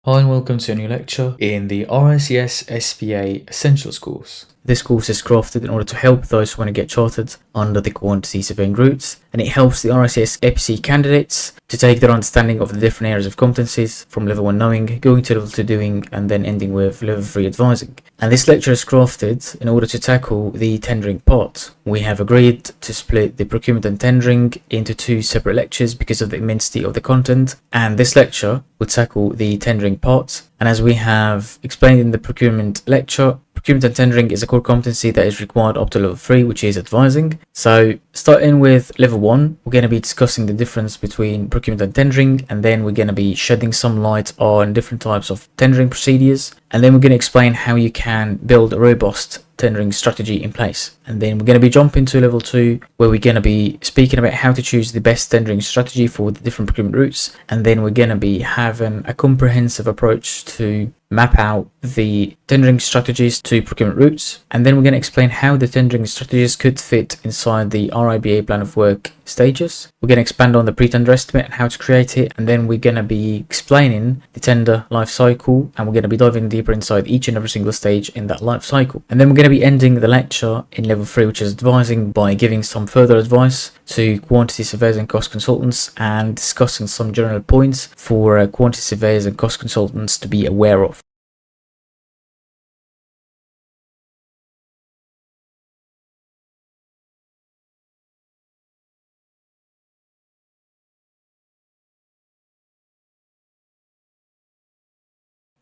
Hi and welcome to a new lecture in the RICS SPA Essentials course. This course is crafted in order to help those who want to get chartered under the quantity surveying routes, and it helps the RICS EPC candidates to take their understanding of the different areas of competencies from level 1 knowing, going to level 2 doing, and then ending with level 3 advising. And this lecture is crafted in order to tackle the tendering part. We have agreed to split the procurement and tendering into two separate lectures because of the immensity of the content, and this lecture will tackle the tendering part. And as we have explained in the procurement lecture, procurement and tendering is a core competency that is required up to level 3, which is advising. So starting with level 1, we're going to be discussing the difference between procurement and tendering, and then we're going to be shedding some light on different types of tendering procedures, and then we're going to explain how you can build a robust tendering strategy in place. And then we're going to be jumping to level 2, where we're going to be speaking about how to choose the best tendering strategy for the different procurement routes, and then we're going to be having a comprehensive approach to map out the tendering strategies to procurement routes, and then we're going to explain how the tendering strategies could fit inside the RIBA plan of work stages. We're going to expand on the pre-tender estimate and how to create it, and then we're going to be explaining the tender life cycle, and we're going to be diving deeper inside each and every single stage in that life cycle. And then we're going to be ending the lecture in level 3, which is advising, by giving some further advice to quantity surveyors and cost consultants and discussing some general points for quantity surveyors and cost consultants to be aware of.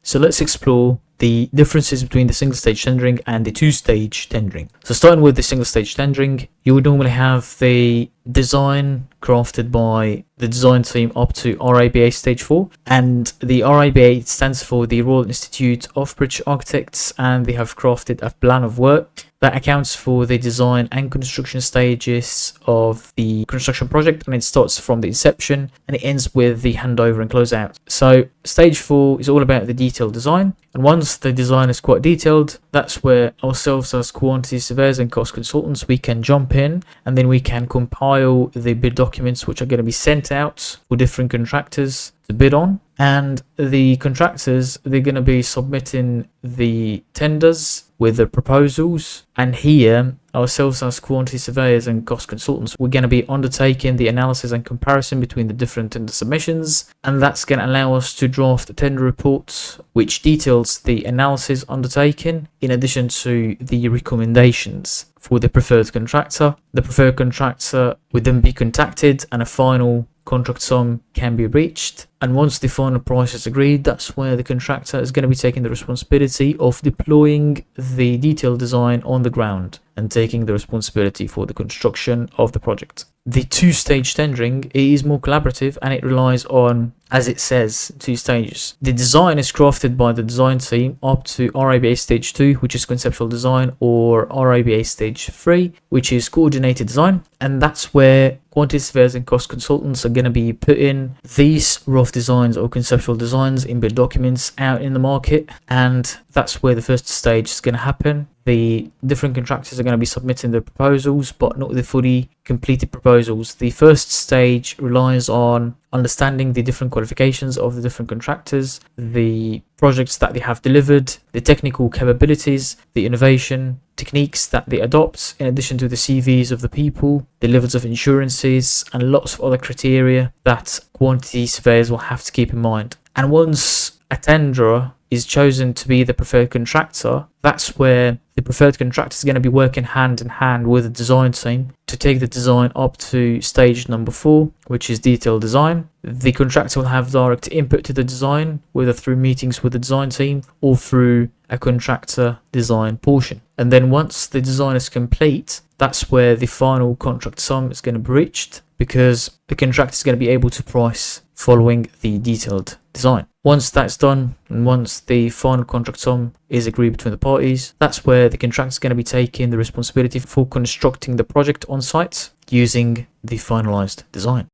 So let's explore the differences between the single stage tendering and the two-stage tendering. So starting with the single stage tendering, you would normally have the design crafted by the design team up to RIBA stage 4, and the RIBA stands for the Royal Institute of British Architects, and they have crafted a plan of work that accounts for the design and construction stages of the construction project, and it starts from the inception and it ends with the handover and closeout. So stage 4 is all about the detailed design, and once the design is quite detailed, that's where ourselves as quantity surveyors and cost consultants, we can jump in and then we can compile the bid documents which are going to be sent out for different contractors to bid on. And the contractors, they're going to be submitting the tenders with the proposals, and here ourselves as quantity surveyors and cost consultants, we're going to be undertaking the analysis and comparison between the different tender submissions, and that's going to allow us to draft tender reports which details the analysis undertaken in addition to the recommendations for the preferred contractor. The preferred contractor would then be contacted and a final contract sum can be reached, and once the final price is agreed, that's where the contractor is going to be taking the responsibility of deploying the detailed design on the ground and taking the responsibility for the construction of the project. The two-stage tendering is more collaborative, and it relies on, as it says, 2 stages. The design is crafted by the design team up to RIBA stage 2, which is conceptual design, or RIBA stage 3, which is coordinated design, and that's where quantity surveyors and cost consultants are going to be putting these rough designs or conceptual designs in bid documents out in the market, and that's where the first stage is going to happen. The different contractors are going to be submitting their proposals, but not the fully completed proposals. The first stage relies on understanding the different qualifications of the different contractors, the projects that they have delivered, the technical capabilities, the innovation techniques that they adopt, in addition to the CVs of the people, the levels of insurances, and lots of other criteria that quantity surveyors will have to keep in mind. And once a tenderer is chosen to be the preferred contractor, that's where the preferred contractor is going to be working hand in hand with the design team to take the design up to stage number 4, which is detailed design. The contractor will have direct input to the design, whether through meetings with the design team or through a contractor design portion. And then once the design is complete, that's where the final contract sum is going to be reached, because the contractor is going to be able to price following the detailed design. Once that's done, and once the final contract sum is agreed between the parties, that's where the contractor is going to be taking the responsibility for constructing the project on site using the finalized design.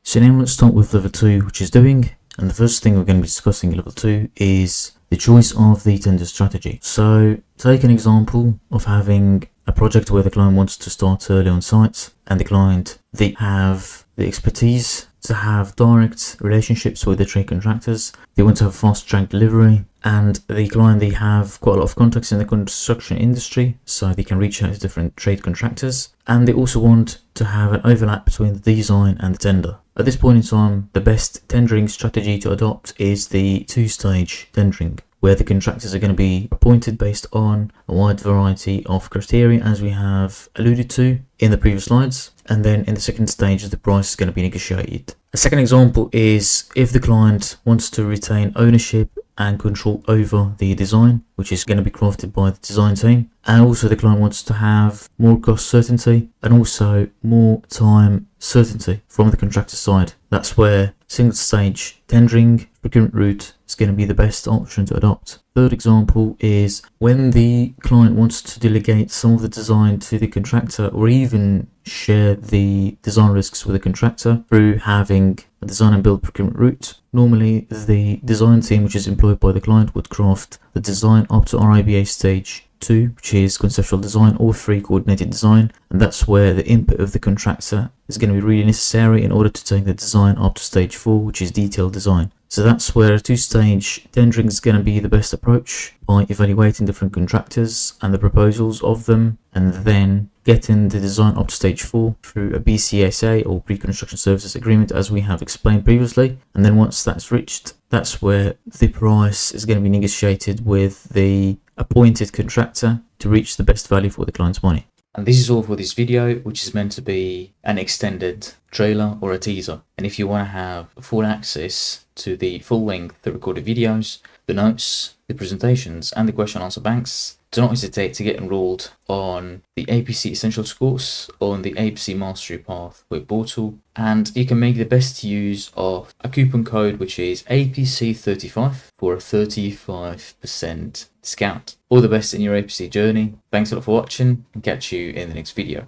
So now let's start with level 2, which is doing. And the first thing we're going to be discussing in level 2 is the choice of the tender strategy. So take an example of having a project where the client wants to start early on site, and the client, they have the expertise to have direct relationships with the trade contractors. They want to have fast track delivery, and the client, they have quite a lot of contacts in the construction industry, so they can reach out to different trade contractors. And they also want to have an overlap between the design and the tender. At this point in time, the best tendering strategy to adopt is the two-stage tendering, where the contractors are going to be appointed based on a wide variety of criteria, as we have alluded to in the previous slides. And then in the second stage, the price is going to be negotiated. A second example is if the client wants to retain ownership and control over the design, which is going to be crafted by the design team. And also the client wants to have more cost certainty and also more time certainty from the contractor side. That's where single stage tendering procurement route is going to be the best option to adopt. Third example is when the client wants to delegate some of the design to the contractor, or even share the design risks with the contractor through having a design and build procurement route. Normally the design team, which is employed by the client, would craft the design up to RIBA stage 2, which is conceptual design, or 3, coordinated design, and that's where the input of the contractor is going to be really necessary in order to take the design up to stage 4, which is detailed design. So that's where two-stage tendering is going to be the best approach, by evaluating different contractors and the proposals of them, and then getting the design up to stage 4 through a BCSA, or pre-construction services agreement, as we have explained previously. And then once that's reached, that's where the price is going to be negotiated with the appointed contractor to reach the best value for the client's money. And this is all for this video, which is meant to be an extended trailer or a teaser. And if you want to have full access to the full length, recorded videos, the notes, the presentations, and the question answer banks, do not hesitate to get enrolled on the APC Essentials course on the APC Mastery Path web portal. And you can make the best use of a coupon code, which is APC35, for a 35% discount. All the best in your APC journey. Thanks a lot for watching, and catch you in the next video.